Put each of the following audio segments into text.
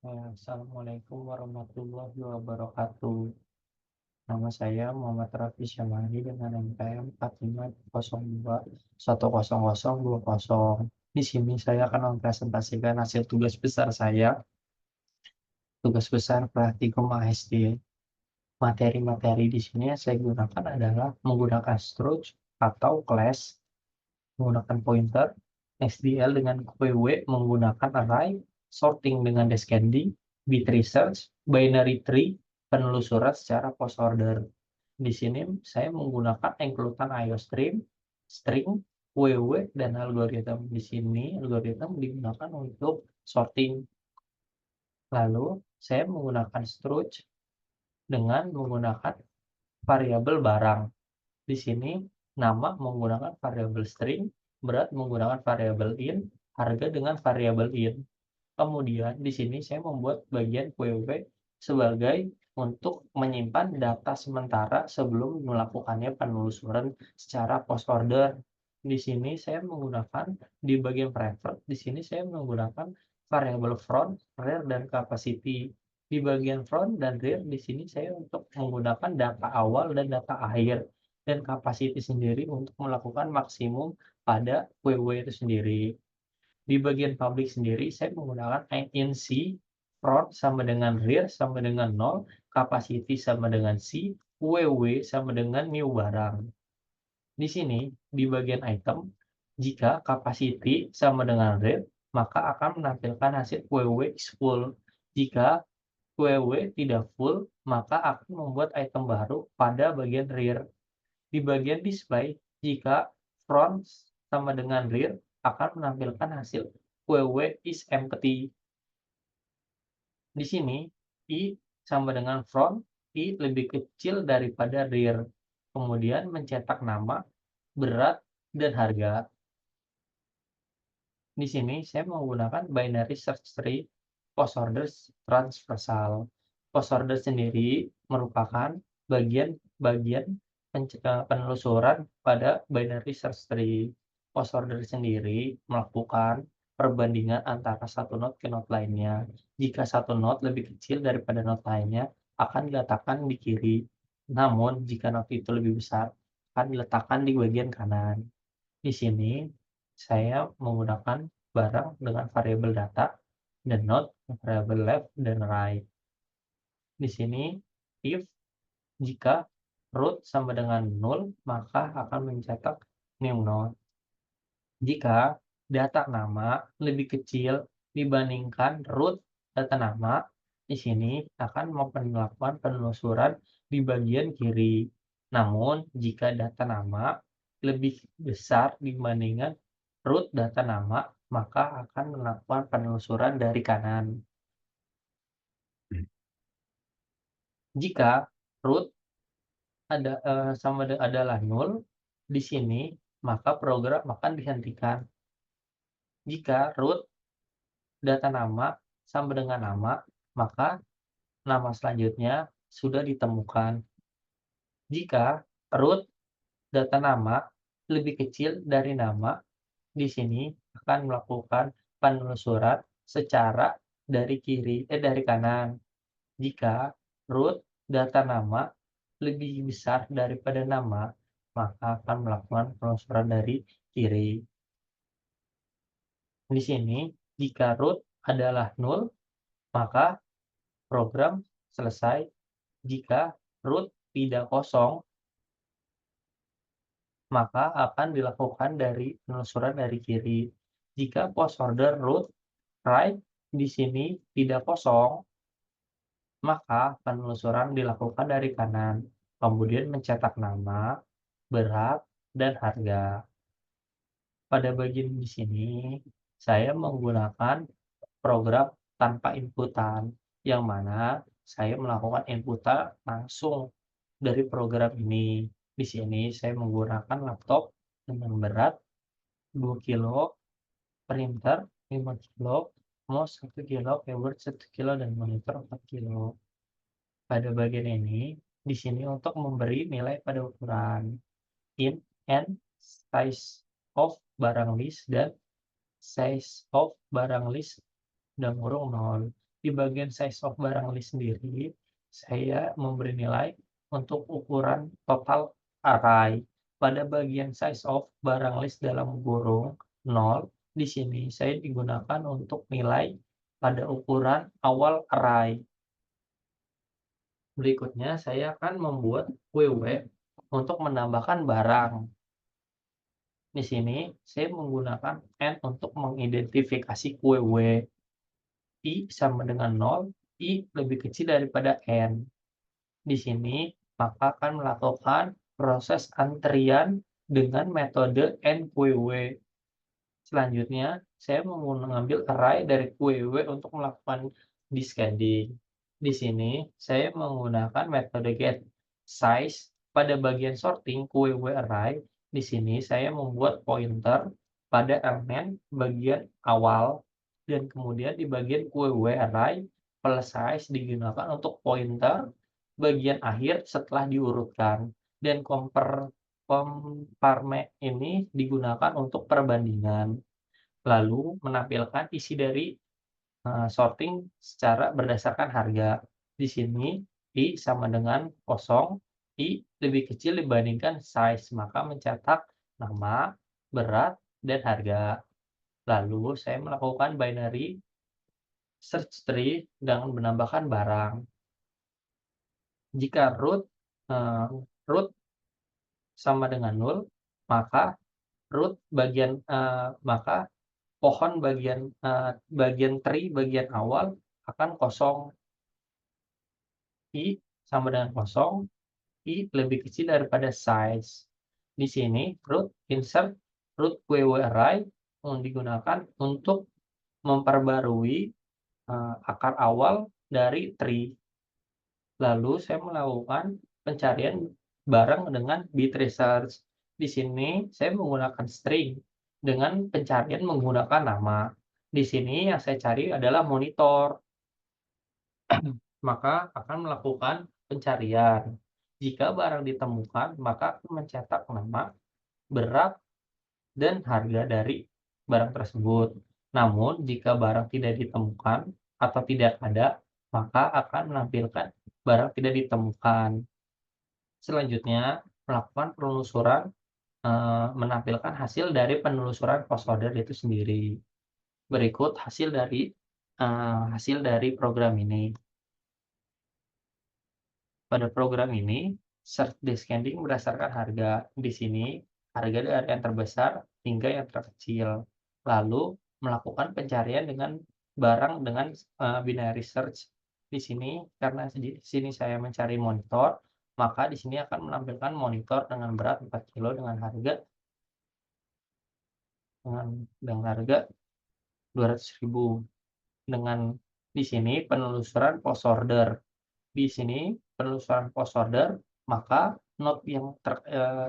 Assalamualaikum warahmatullahi wabarakatuh. Nama saya Muhammad Raffi Syamali dengan NPM 4502100020. Di sini saya akan mempresentasikan hasil tugas besar saya, tugas besar praktikum ASD. Materi-materi di sini yang saya gunakan adalah menggunakan Struct atau Class, menggunakan pointer, SDL dengan QW menggunakan array, sorting dengan descending, bit research, binary tree, penelusuran secara post order. Di sini saya menggunakan include IOStream, string, WW, dan algoritma. Di sini algoritma digunakan untuk sorting. Lalu saya menggunakan struct dengan menggunakan variabel barang. Di sini nama menggunakan variabel string, berat menggunakan variabel in, harga dengan variabel in. Kemudian di sini saya membuat bagian QW sebagai untuk menyimpan data sementara sebelum melakukannya penelusuran secara post order. Di sini saya menggunakan di bagian private, di sini saya menggunakan variabel front, rear, dan capacity. Di bagian front dan rear di sini saya untuk menggunakan data awal dan data akhir dan capacity sendiri untuk melakukan maksimum pada QW itu sendiri. Di bagian public sendiri, saya menggunakan INC, front sama dengan rear sama dengan 0, capacity sama dengan C, WW sama dengan new barang. Di sini, di bagian item, jika capacity sama dengan rear, maka akan menampilkan hasil WW is full. Jika WW tidak full, maka akan membuat item baru pada bagian rear. Di bagian display, jika front sama dengan rear, akan menampilkan hasil WW is empty. Di sini, I sama dengan front, I lebih kecil daripada rear. Kemudian mencetak nama, berat, dan harga. Di sini saya menggunakan binary search tree post order transversal. Post order sendiri merupakan bagian-bagian penelusuran pada binary search tree. Post order sendiri melakukan perbandingan antara satu node ke node lainnya. Jika satu node lebih kecil daripada node lainnya, akan diletakkan di kiri. Namun, jika node itu lebih besar, akan diletakkan di bagian kanan. Di sini saya menggunakan barang dengan variabel data dan node variabel left dan right. Di sini if jika root sama dengan 0, maka akan mencetak new node. Jika data nama lebih kecil dibandingkan root data nama, di sini akan melakukan penelusuran di bagian kiri. Namun, jika data nama lebih besar dibandingkan root data nama, maka akan melakukan penelusuran dari kanan. Jika root adalah 0 di sini, maka program akan dihentikan. Jika root data nama sama dengan nama, maka nama selanjutnya sudah ditemukan. Jika root data nama lebih kecil dari nama, di sini akan melakukan penelusuran secara dari kanan. Jika root data nama lebih besar daripada nama, maka akan melakukan penelusuran dari kiri. Di sini, jika root adalah 0, maka program selesai. Jika root tidak kosong, maka akan dilakukan dari penelusuran dari kiri. Jika post order root right di sini tidak kosong, maka penelusuran dilakukan dari kanan, kemudian mencetak nama, berat, dan harga. Pada bagian di sini, saya menggunakan program tanpa inputan, yang mana saya melakukan inputan langsung dari program ini. Di sini saya menggunakan laptop dengan berat 2 kilo, printer 5 kilo, mouse 1 kilo, keyboard 1 kilo, dan monitor 4 kilo. Pada bagian ini, di sini untuk memberi nilai pada ukuran int and size of barang list dan size of barang list dalam kurung 0. di bagian size of barang list sendiri, saya memberi nilai untuk ukuran total array. Pada bagian size of barang list dalam kurung 0, di sini saya digunakan untuk nilai pada ukuran awal array. Berikutnya saya akan membuat WW untuk menambahkan barang. Di sini saya menggunakan AND untuk mengidentifikasi WW. I sama dengan 0, I lebih kecil daripada N. Di sini maka akan melakukan proses antrian dengan metode NQW. Selanjutnya, saya mengambil array dari QW untuk melakukan descending. Di sini, saya menggunakan metode getSize. Pada bagian sorting QW array, di sini saya membuat pointer pada elemen bagian awal, dan kemudian di bagian QW array, plus size digunakan untuk pointer bagian akhir setelah diurutkan, dan komparme ini digunakan untuk perbandingan, lalu menampilkan isi dari sorting secara berdasarkan harga. Di sini I sama dengan kosong, I lebih kecil dibandingkan size, maka mencetak nama, berat, dan harga. Lalu saya melakukan binary search tree dengan menambahkan barang. Jika root sama dengan 0, maka maka pohon bagian tree bagian awal akan kosong. I sama dengan kosong, I lebih kecil daripada size. Di sini insert root QW array digunakan untuk memperbarui akar awal dari tree. Lalu saya melakukan pencarian barang dengan Bitresearch. Di sini saya menggunakan string dengan pencarian menggunakan nama. Di sini yang saya cari adalah monitor, maka akan melakukan pencarian. Jika barang ditemukan, maka akan mencetak nama, berat, dan harga dari barang tersebut. Namun, jika barang tidak ditemukan atau tidak ada, maka akan menampilkan barang tidak ditemukan. Selanjutnya, melakukan penelusuran, menampilkan hasil dari penelusuran post order itu sendiri. Berikut hasil dari program ini. Pada program ini, search descending berdasarkan harga. Di sini, harga dari yang terbesar hingga yang terkecil. Lalu, melakukan pencarian dengan barang dengan binary search. Di sini, karena di sini saya mencari monitor, maka di sini akan menampilkan monitor dengan berat 4 kilo dengan harga 200.000. Dengan di sini penelusuran post order. Di sini penelusuran post order, maka not yang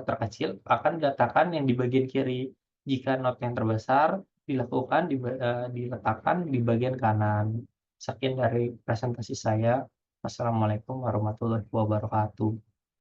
terkecil akan diletakkan yang di bagian kiri. Jika not yang terbesar diletakkan di bagian kanan. Sekian dari presentasi saya. Wassalamualaikum warahmatullahi wabarakatuh.